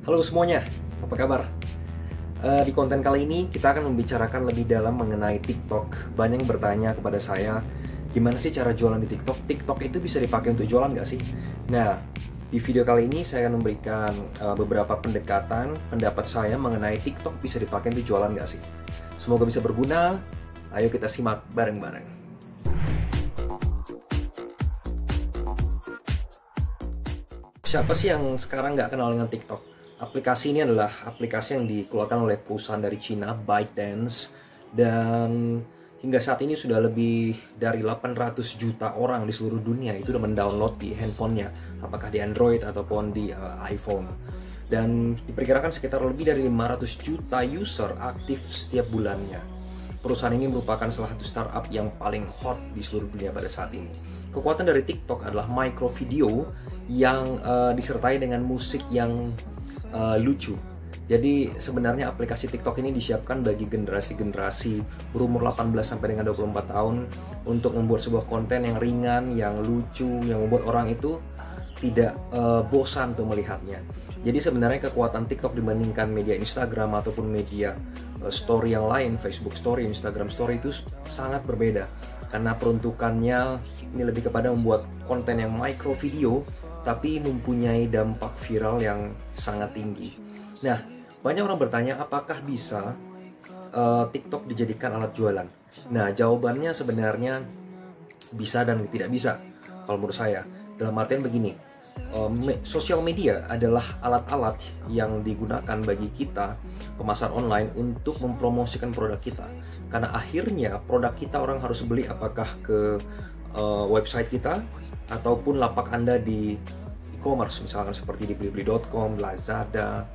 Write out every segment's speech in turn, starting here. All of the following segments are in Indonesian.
Halo semuanya, apa kabar? Di konten kali ini kita akan membicarakan lebih dalam mengenai TikTok. Banyak yang bertanya kepada saya, gimana sih cara jualan di TikTok? TikTok itu bisa dipakai untuk jualan nggak sih? Nah, di video kali ini saya akan memberikan beberapa pendekatan pendapat saya mengenai TikTok bisa dipakai untuk jualan nggak sih? Semoga bisa berguna. Ayo kita simak bareng-bareng. Siapa sih yang sekarang nggak kenal dengan TikTok? Aplikasi ini adalah aplikasi yang dikeluarkan oleh perusahaan dari Cina, ByteDance, dan hingga saat ini sudah lebih dari 800 juta orang di seluruh dunia itu sudah mendownload di handphonenya, apakah di Android ataupun di iPhone. Dan diperkirakan sekitar lebih dari 500 juta user aktif setiap bulannya. Perusahaan ini merupakan salah satu startup yang paling hot di seluruh dunia pada saat ini. Kekuatan dari TikTok adalah micro video yang disertai dengan musik yang lucu. Jadi sebenarnya aplikasi TikTok ini disiapkan bagi generasi-generasi berumur 18 sampai dengan 24 tahun untuk membuat sebuah konten yang ringan, yang lucu, yang membuat orang itu tidak bosan untuk melihatnya. Jadi sebenarnya kekuatan TikTok dibandingkan media Instagram ataupun media story yang lain, Facebook Story, Instagram Story itu sangat berbeda. Karena peruntukannya ini lebih kepada membuat konten yang micro video tapi mempunyai dampak viral yang sangat tinggi. Nah, banyak orang bertanya apakah bisa TikTok dijadikan alat jualan. Nah, jawabannya sebenarnya bisa dan tidak bisa kalau menurut saya. Dalam artian begini, sosial media adalah alat-alat yang digunakan bagi kita pemasar online untuk mempromosikan produk kita. Karena akhirnya produk kita orang harus beli apakah ke website kita ataupun lapak Anda di e-commerce, misalkan seperti di blibli.com, Lazada,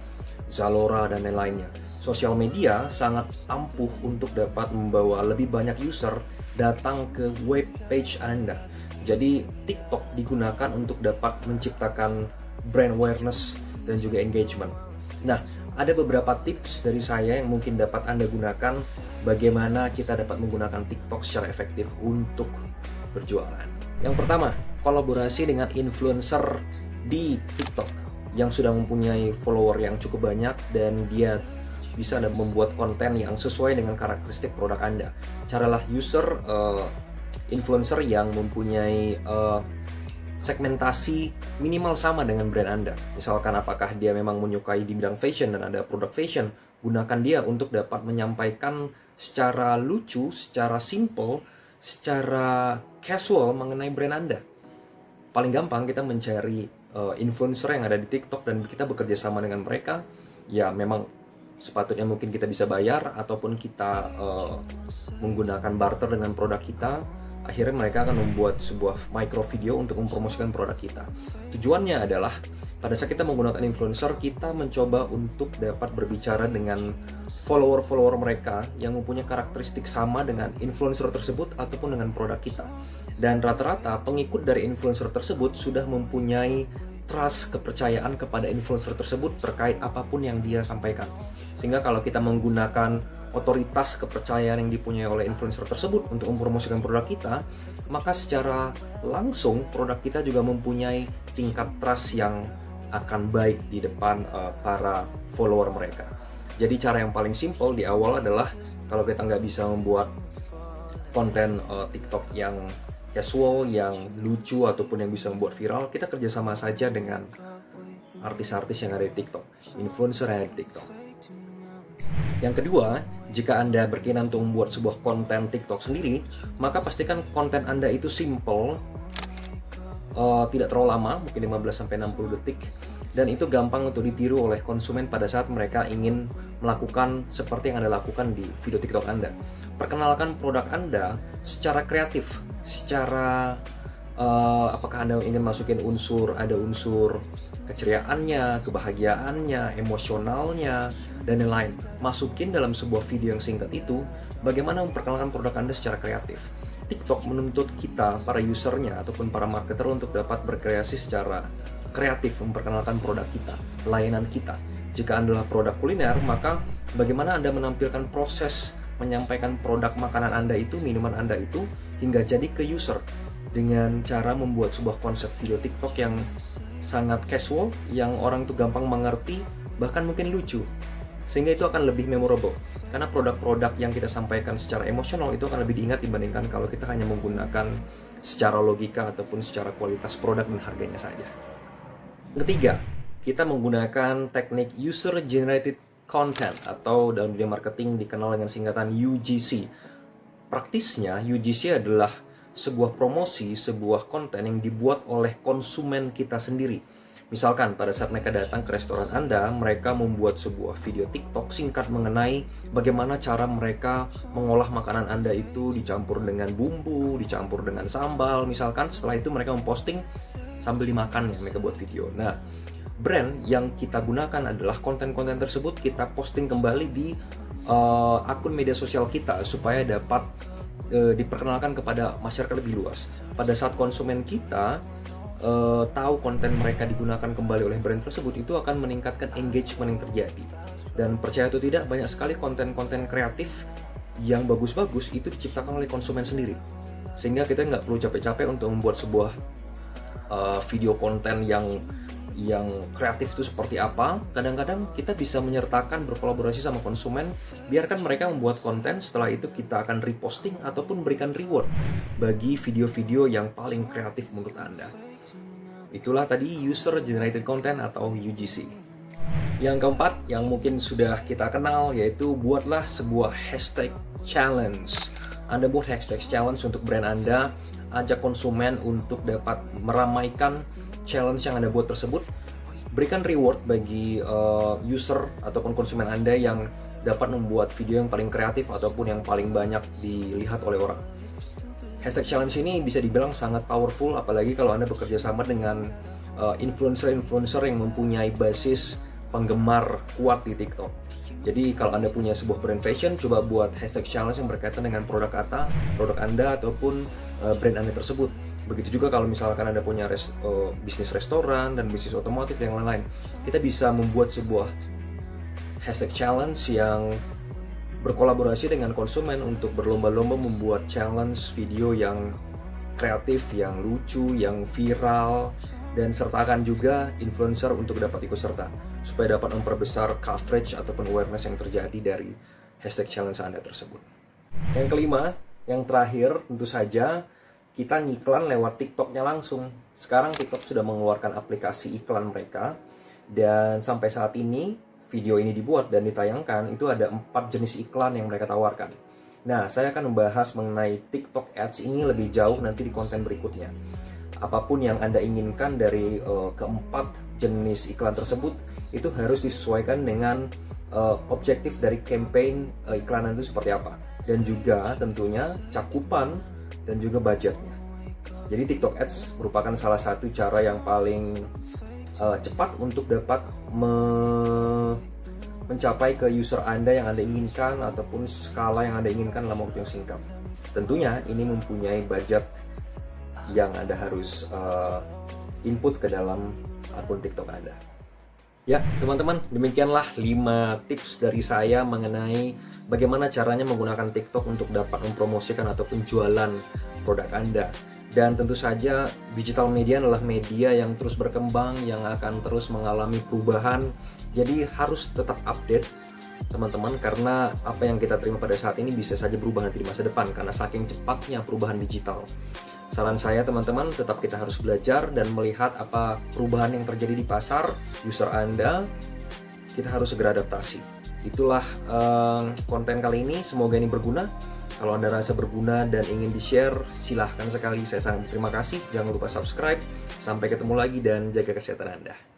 Zalora, dan lain-lainnya. Sosial media sangat ampuh untuk dapat membawa lebih banyak user datang ke web page Anda. Jadi TikTok digunakan untuk dapat menciptakan brand awareness dan juga engagement. Nah, ada beberapa tips dari saya yang mungkin dapat Anda gunakan bagaimana kita dapat menggunakan TikTok secara efektif untuk berjualan. Yang pertama, kolaborasi dengan influencer di TikTok yang sudah mempunyai follower yang cukup banyak dan dia bisa membuat konten yang sesuai dengan karakteristik produk Anda. Carilah user influencer yang mempunyai segmentasi minimal sama dengan brand Anda. Misalkan apakah dia memang menyukai di bidang fashion dan ada produk fashion, gunakan dia untuk dapat menyampaikan secara lucu, secara simple, secara casual mengenai brand Anda. Paling gampang kita mencari influencer yang ada di TikTok dan kita bekerja sama dengan mereka. Ya memang sepatutnya mungkin kita bisa bayar ataupun kita menggunakan barter dengan produk kita. Akhirnya mereka akan membuat sebuah micro video untuk mempromosikan produk kita. Tujuannya adalah pada saat kita menggunakan influencer, kita mencoba untuk dapat berbicara dengan follower-follower mereka yang mempunyai karakteristik sama dengan influencer tersebut ataupun dengan produk kita. Dan rata-rata pengikut dari influencer tersebut sudah mempunyai trust, kepercayaan kepada influencer tersebut terkait apapun yang dia sampaikan. Sehingga kalau kita menggunakan otoritas kepercayaan yang dipunyai oleh influencer tersebut untuk mempromosikan produk kita, maka secara langsung produk kita juga mempunyai tingkat trust yang akan baik di depan para follower mereka. Jadi cara yang paling simpel di awal adalah kalau kita nggak bisa membuat konten TikTok yang casual, yang lucu ataupun yang bisa membuat viral, kita kerjasama saja dengan artis-artis yang ada di TikTok, influencer yang ada di TikTok. Yang kedua, jika Anda berkeinginan untuk membuat sebuah konten TikTok sendiri, maka pastikan konten Anda itu simple, tidak terlalu lama, mungkin 15-60 detik, dan itu gampang untuk ditiru oleh konsumen pada saat mereka ingin melakukan seperti yang Anda lakukan di video TikTok Anda. Perkenalkan produk Anda secara kreatif, secara apakah Anda ingin masukin ada unsur keceriaannya, kebahagiaannya, emosionalnya, dan lain-lain. Masukin dalam sebuah video yang singkat itu, bagaimana memperkenalkan produk Anda secara kreatif. TikTok menuntut kita, para usernya, ataupun para marketer untuk dapat berkreasi secara kreatif memperkenalkan produk kita, layanan kita. Jika Anda adalah produk kuliner, maka bagaimana Anda menampilkan proses menyampaikan produk makanan Anda itu, minuman Anda itu, hingga jadi ke user dengan cara membuat sebuah konsep video TikTok yang sangat casual, yang orang tuh gampang mengerti bahkan mungkin lucu. Sehingga itu akan lebih memorable. Karena produk-produk yang kita sampaikan secara emosional itu akan lebih diingat dibandingkan kalau kita hanya menggunakan secara logika ataupun secara kualitas produk dan harganya saja. Ketiga, kita menggunakan teknik User Generated Content atau dalam dunia marketing dikenal dengan singkatan UGC. Praktisnya, UGC adalah sebuah promosi, sebuah konten yang dibuat oleh konsumen kita sendiri. Misalkan pada saat mereka datang ke restoran Anda, mereka membuat sebuah video TikTok singkat mengenai bagaimana cara mereka mengolah makanan Anda itu dicampur dengan bumbu, dicampur dengan sambal. Misalkan setelah itu mereka memposting sambil dimakan ya, mereka buat video. Nah, brand yang kita gunakan adalah konten-konten tersebut kita posting kembali di akun media sosial kita supaya dapat diperkenalkan kepada masyarakat lebih luas. Pada saat konsumen kita tahu konten mereka digunakan kembali oleh brand tersebut, itu akan meningkatkan engagement yang terjadi. Dan percaya atau tidak, banyak sekali konten-konten kreatif yang bagus-bagus itu diciptakan oleh konsumen sendiri. Sehingga kita nggak perlu capek-capek untuk membuat sebuah video konten yang kreatif itu seperti apa. Kadang-kadang kita bisa menyertakan berkolaborasi sama konsumen, biarkan mereka membuat konten, setelah itu kita akan reposting ataupun berikan reward bagi video-video yang paling kreatif menurut Anda. Itulah tadi User Generated Content atau UGC. Yang keempat, yang mungkin sudah kita kenal, yaitu buatlah sebuah hashtag challenge. Anda buat hashtag challenge untuk brand Anda, ajak konsumen untuk dapat meramaikan challenge yang Anda buat tersebut. Berikan reward bagi user ataupun konsumen Anda yang dapat membuat video yang paling kreatif ataupun yang paling banyak dilihat oleh orang. Hashtag challenge ini bisa dibilang sangat powerful, apalagi kalau Anda bekerja sama dengan influencer-influencer yang mempunyai basis penggemar kuat di TikTok. Jadi kalau Anda punya sebuah brand fashion, coba buat hashtag challenge yang berkaitan dengan produk Anda ataupun brand Anda tersebut. Begitu juga kalau misalkan Anda punya bisnis restoran dan bisnis otomotif yang lain-lain, kita bisa membuat sebuah hashtag challenge yang berkolaborasi dengan konsumen untuk berlomba-lomba membuat challenge video yang kreatif, yang lucu, yang viral, dan sertakan juga influencer untuk dapat ikut serta supaya dapat memperbesar coverage ataupun awareness yang terjadi dari hashtag challenge Anda tersebut. Yang kelima, yang terakhir, tentu saja kita ngiklan lewat TikTok-nya langsung. Sekarang TikTok sudah mengeluarkan aplikasi iklan mereka, dan sampai saat ini video ini dibuat dan ditayangkan, itu ada 4 jenis iklan yang mereka tawarkan. Nah, saya akan membahas mengenai TikTok Ads ini lebih jauh nanti di konten berikutnya. Apapun yang Anda inginkan dari keempat jenis iklan tersebut, itu harus disesuaikan dengan objektif dari campaign iklan itu seperti apa. Dan juga tentunya cakupan dan juga budgetnya. Jadi TikTok Ads merupakan salah satu cara yang paling cepat untuk dapat mencapai ke user Anda yang Anda inginkan ataupun skala yang Anda inginkan dalam waktu yang singkat. Tentunya ini mempunyai budget yang Anda harus input ke dalam akun TikTok Anda. Ya, teman-teman, demikianlah 5 tips dari saya mengenai bagaimana caranya menggunakan TikTok untuk dapat mempromosikan ataupun jualan produk Anda. Dan tentu saja digital media adalah media yang terus berkembang, yang akan terus mengalami perubahan. Jadi harus tetap update, teman-teman, karena apa yang kita terima pada saat ini bisa saja berubah nanti di masa depan karena saking cepatnya perubahan digital. Saran saya, teman-teman, tetap kita harus belajar dan melihat apa perubahan yang terjadi di pasar user Anda. Kita harus segera adaptasi. Itulah konten kali ini, semoga ini berguna. Kalau Anda rasa berguna dan ingin di-share, silahkan sekali. Saya sangat terima kasih. Jangan lupa subscribe. Sampai ketemu lagi dan jaga kesehatan Anda.